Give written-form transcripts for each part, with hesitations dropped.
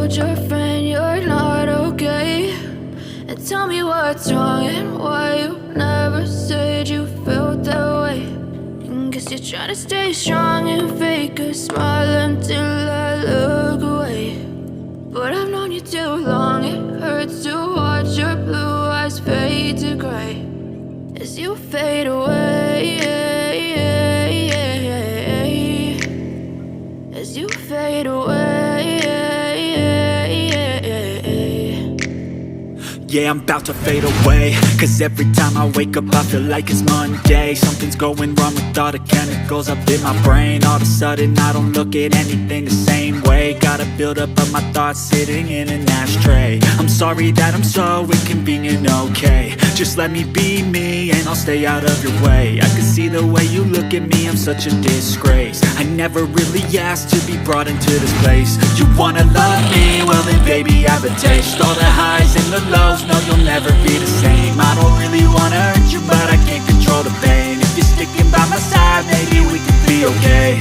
told your friend you're not okay? And tell me what's wrong and why you never said you felt that way. And guess you're trying to stay strong and fake a smile until I look away. But I've known you too long, it hurts to watch your blue eyes fade to gray as you fade away, as you fade away. Yeah, I'm about to fade away, cause every time I wake up I feel like it's Monday. Something's going wrong with all the chemicals up in my brain. All of a sudden I don't look at anything the same way. Got a buildup of my thoughts sitting in an ashtray. I'm sorry that I'm so inconvenient, okay? Just let me be me and I'll stay out of your way. I can see the way you look at me, I'm such a disgrace. I never really asked to be brought into this place. You wanna love me? Well then baby have a taste. All the highs and the lows, no, you'll never be the same. I don't really wanna hurt you, but I can't control the pain. If you're sticking by my side, maybe we could be okay.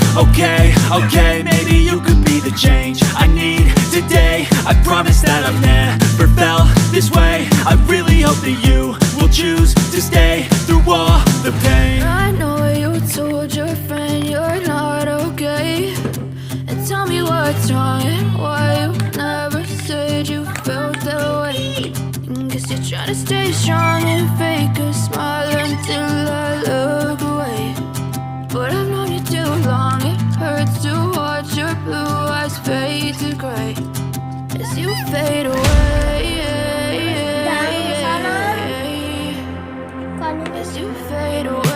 Okay, maybe you could be the change I need today. I promise that I've never felt this way. I really hope that you will choose to stay through all the pain. I know you told your friend you're not okay. And tell me what's wrong and why you never said you felt that way. Guess you're trying to stay strong and fake a smile until I look away. But I've known you too long, it hurts to watch your blue eyes fade to gray as you fade away, as you fade away.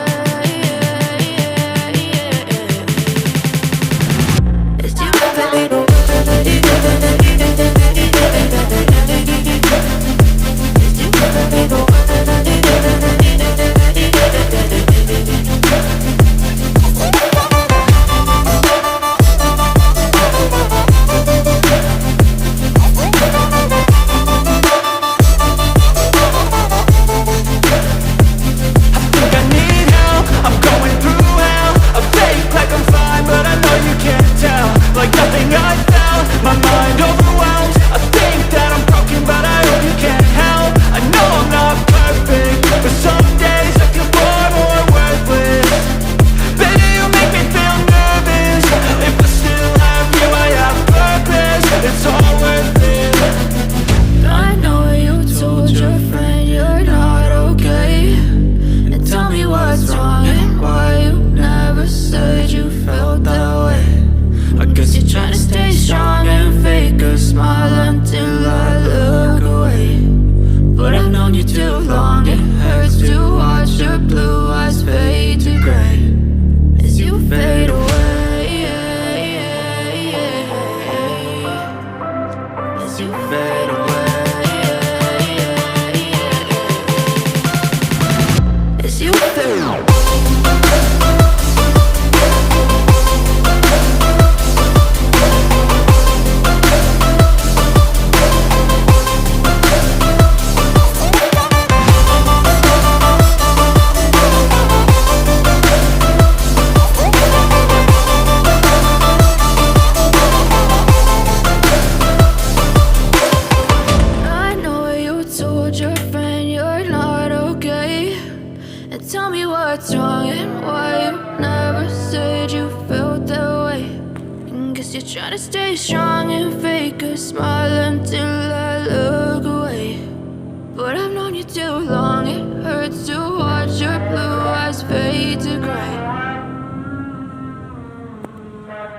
Try to stay strong and fake a smile until I look away. But I've known you too long, it hurts to watch your blue eyes fade to gray